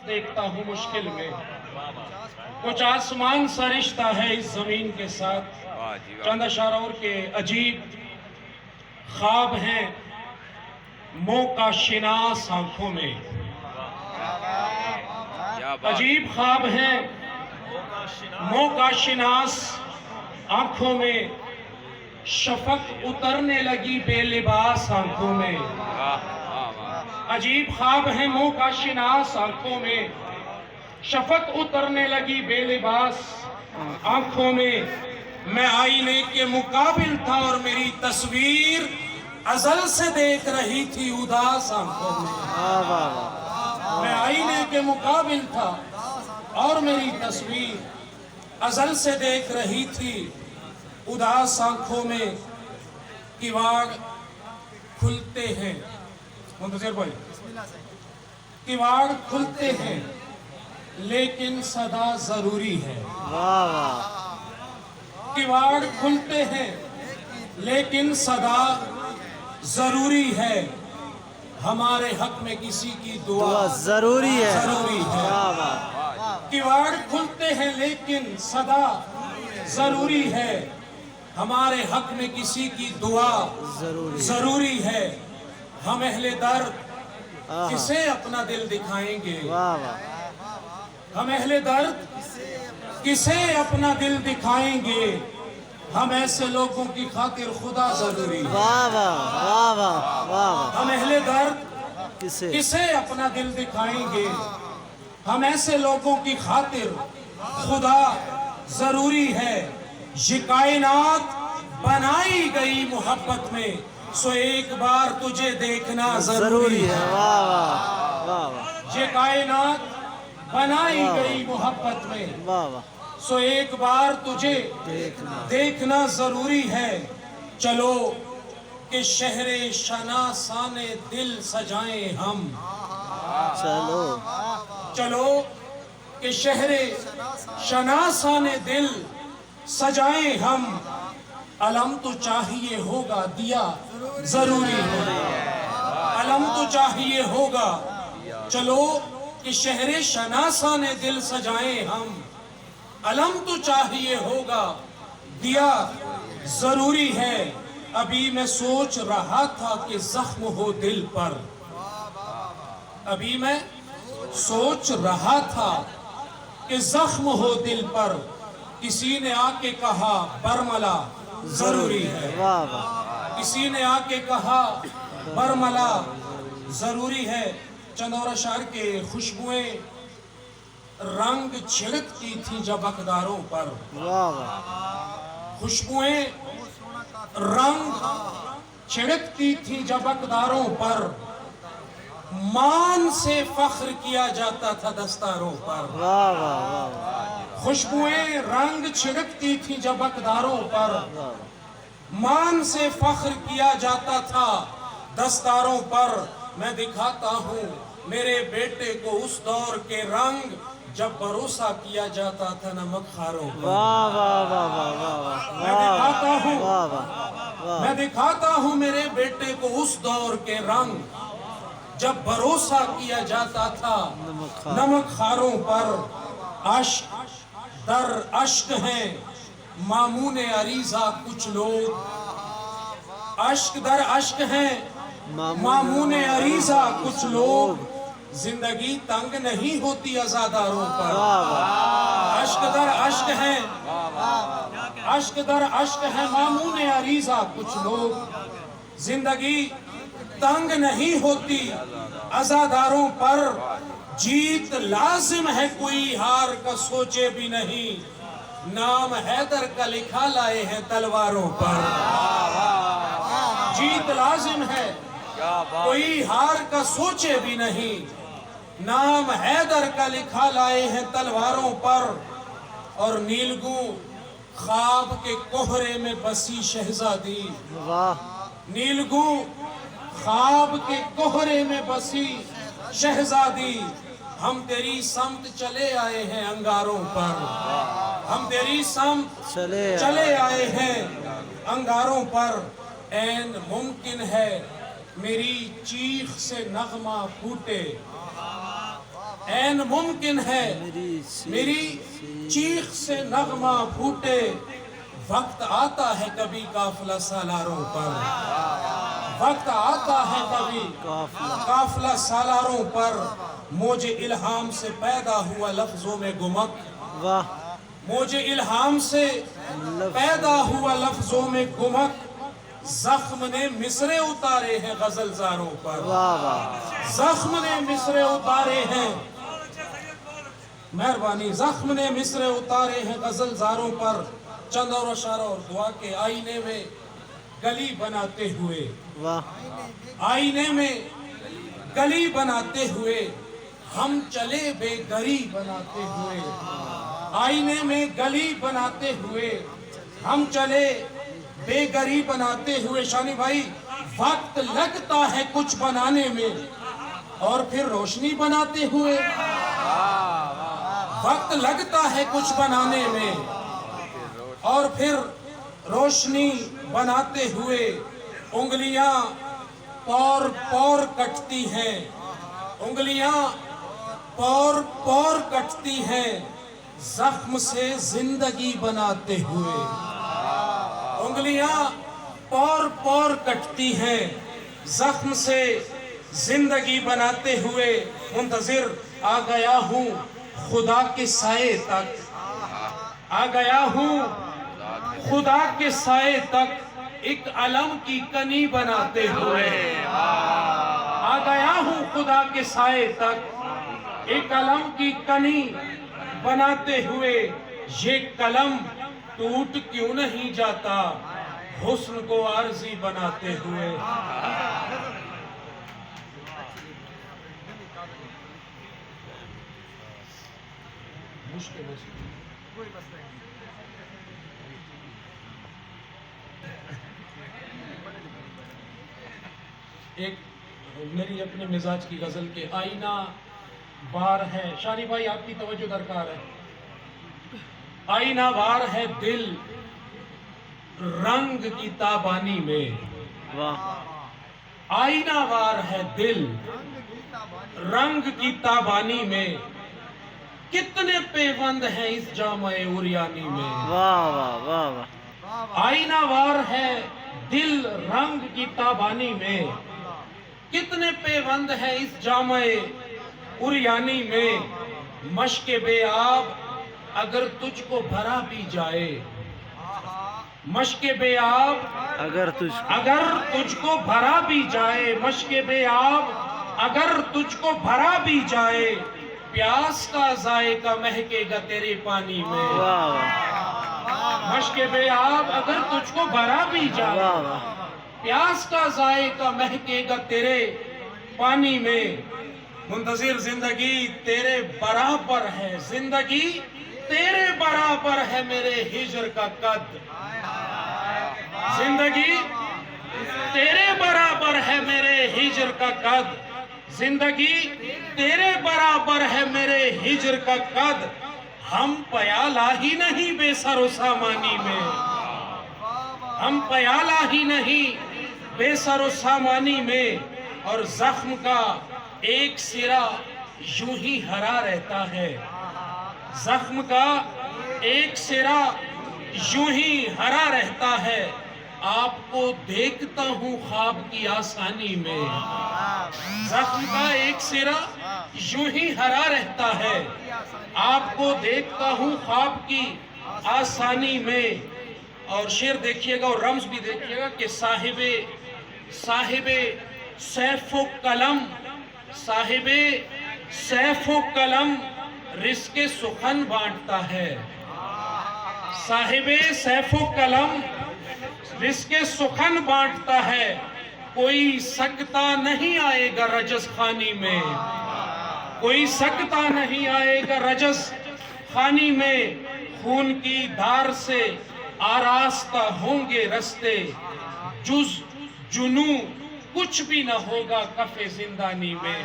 دیکھتا ہوں مشکل میں، کچھ آسمان سا رشتہ ہے اس زمین کے ساتھ۔ چند اشعار اور کے عجیب خواب ہیں موقع شناس آنکھوں میں، عجیب خواب ہیں موقع شناس آنکھوں میں، شفق اترنے لگی بے لباس آنکھوں میں۔ عجیب خواب ہیں موقع شناس آنکھوں میں، شفق اترنے لگی بے لباس آنکھوں میں۔ میں آئینے کے مقابل تھا اور میری تصویر ازل سے دیکھ رہی تھی اداس آنکھوں میں۔ میں آئینے کے مقابل تھا اور میری تصویر ازل سے دیکھ رہی تھی اداس آنکھوں میں۔ کواڑ کھلتے ہیں، منتظر بھائی، کواڑ کھلتے ہیں لیکن صدا ضروری ہے۔ کواڑ کھلتے ہیں لیکن صدا ضروری ہے، ہمارے حق میں کسی کی دعا ضروری ہے۔ کواڑ کھلتے ہیں لیکن صدا ضروری ہے، ہمارے حق میں کسی کی دعا ضروری ہے۔ ہم اہل درد کسے اپنا دل دکھائیں گے؟ ہم اہل درد کسے اپنا دل دکھائیں گے؟ ہم ایسے لوگوں کی خاطر خدا ضروری ہے۔ ہم اہل درد کسے اپنا دل دکھائیں گے؟ ہم ایسے لوگوں کی خاطر خدا ضروری ہے۔ یہ کائنات بنائی گئی محبت میں، سو ایک بار تجھے دیکھنا ضروری ہے۔ یہ کائنات بنائی گئی محبت میں، سو ایک بار تجھے دیکھنا ضروری ہے۔ چلو کہ شہر شناسان دل سجائیں ہم، چلو کہ شہر شناسان دل سجائیں ہم، علم تو چاہیے ہوگا دیا ضروری ہے، علم تو چاہیے ہوگا۔ چلو کہ شہر شناسان دل سجائیں ہم، علم تو چاہیے ہوگا دیا ضروری ہے۔ ابھی میں سوچ رہا تھا کہ زخم ہو دل پر، ابھی میں سوچ رہا تھا کہ زخم ہو دل پر، کسی نے آ کے کہا برملا ضروری ہے، کسی نے آ کے کہا برملا ضروری ہے۔ چند اور اشعار کے خوشبوئیں رنگ چھڑکتی تھی جب اقداروں پر، خوشبوئیں رنگ چھڑکتی تھی جب اقداروں پر، مان سے فخر کیا جاتا تھا دستاروں پر۔ خوشبوئیں رنگ چھڑکتی تھی جب اقداروں پر، مان سے فخر کیا جاتا تھا دستاروں پر۔ میں دکھاتا ہوں میرے بیٹے کو اس دور کے رنگ جب بھروسہ کیا جاتا تھا نمک خاروں پر۔ میں دکھاتا ہوں میرے بیٹے کو اس دور کے رنگ جب بھروسہ کیا جاتا تھا نمک خاروں پر۔ عشق در عشق ہیں مامون عریضہ کچھ لوگ، عشق در عشق ہیں مامون عریضہ کچھ لوگ، زندگی تنگ نہیں ہوتی عزاداروں پر۔ عشق در عشق ہیں، عشق در عشق ہیں مامون عریضہ کچھ لوگ، زندگی تنگ نہیں ہوتی عزاداروں پر۔ جیت لازم ہے کوئی ہار کا سوچے بھی نہیں، نام حیدر کا لکھا لائے ہیں تلواروں پر۔ جیت لازم ہے کوئی ہار کا سوچے بھی نہیں، نام حیدر کا لکھا لائے ہیں تلواروں پر۔ اور نیلگوں خواب کے کوہرے میں بسی شہزادی، نیلگوں خواب کے کوہرے میں بسی شہزادی، ہم تیری سمت چلے آئے ہیں انگاروں پر، ہم تیری سمت چلے آئے ہیں انگاروں پر۔ این ممکن ہے میری چیخ سے نغمہ پھوٹے، این ممکن ہے میری چیخ سے نغمہ پھوٹے، وقت آتا ہے کبھی قافلہ سالاروں پر، وقت آتا ہے کبھی قافلہ سالاروں پر، موج الہام سے پیدا ہوا لفظوں میں گمک، موج الہام سے پیدا ہوا لفظوں میں گمک، زخم نے مصرے اتارے ہیں غزل زاروں پر، زخم نے مصرے اتارے ہیں، مہربانی، زخم نے مصرے اتارے ہیں غزل زاروں پر، چند اور اشارہ اور دعا کے آئینے میں گلی بناتے ہوئے، آئینے میں گلی بناتے ہوئے ہم چلے بے گری بناتے ہوئے، آئینے میں گلی بناتے ہوئے ہم چلے بے گری بناتے ہوئے۔ شانی بھائی، وقت لگتا ہے کچھ بنانے میں اور پھر روشنی بناتے ہوئے، وقت لگتا ہے کچھ بنانے میں اور پھر روشنی بناتے ہوئے، انگلیاں پور پور کٹتی ہیں، انگلیاں پور پور کٹتی ہیں، زخم سے زندگی بناتے ہوئے، انگلیاں پور پور کٹتی ہیں، زخم سے زندگی بناتے ہوئے، منتظر آ گیا ہوں خدا کے سائے تک، آ گیا ہوں خدا کے سائے تک، ایک علم کی کنی بناتے ہوئے، آ گیا ہوں خدا کے سائے تک، ایک علم کی کنی بناتے ہوئے، یہ قلم ٹوٹ کیوں نہیں جاتا حسن کو عارضی بناتے ہوئے۔ ایک میری اپنے مزاج کی غزل کے آئینہ بار ہے، شانی بھائی آپ کی توجہ درکار ہے، آئینہ بار ہے دل رنگ کی تابانی میں، آئینہ بار ہے دل رنگ کی تابانی میں، کتنے پیوند ہیں اس جامع عریانی میں، آئینہ بار ہے دل رنگ کی تابانی میں، کتنے پیوند ہیں اس جامع عریانی میں، مشق بے آب اگر تجھ کو بھرا بھی جائے، مشق بے آب اگر تجھ کو بھرا بھی جائے، مشق بے آب اگر تجھ کو بھرا بھی جائے، پیاس کا ذائقہ مہکے گا تیرے پانی میں، مشق بے آب اگر تجھ کو بھرا بھی جائے، پیاس کا ذائقہ مہکے گا تیرے پانی میں، منتظر زندگی تیرے برابر ہے، زندگی تیرے برابر ہے میرے ہجر کا قد، زندگی تیرے برابر ہے میرے ہجر کا قد، زندگی تیرے برابر ہے میرے ہجر کا قد، ہم پیالہ ہی نہیں بے سر و سامانی میں، ہم پیالہ ہی نہیں بے سر و سامانی میں، اور زخم کا ایک سرا یوں ہی ہرا رہتا ہے، زخم کا ایک سرا یوں ہی ہرا رہتا ہے، آپ کو دیکھتا ہوں خواب کی آسانی میں، زخم کا ایک سرا یوں ہی ہرا رہتا ہے، آپ کو دیکھتا ہوں خواب کی آسانی میں۔ اور شعر دیکھیے گا اور رمز بھی دیکھیے گا کہ صاحب سیف و قلم، صاحب سیف و قلم رزق سخن بانٹتا ہے، صاحب سیف و قلم رزق سخن بانٹتا ہے، کوئی سکتا نہیں آئے گا رجز خانی میں، کوئی سکتا نہیں آئے گا رجز خانی میں، خون کی دھار سے آراستہ ہوں گے رستے، جز جنوں کچھ بھی نہ ہوگا کف زندانی میں۔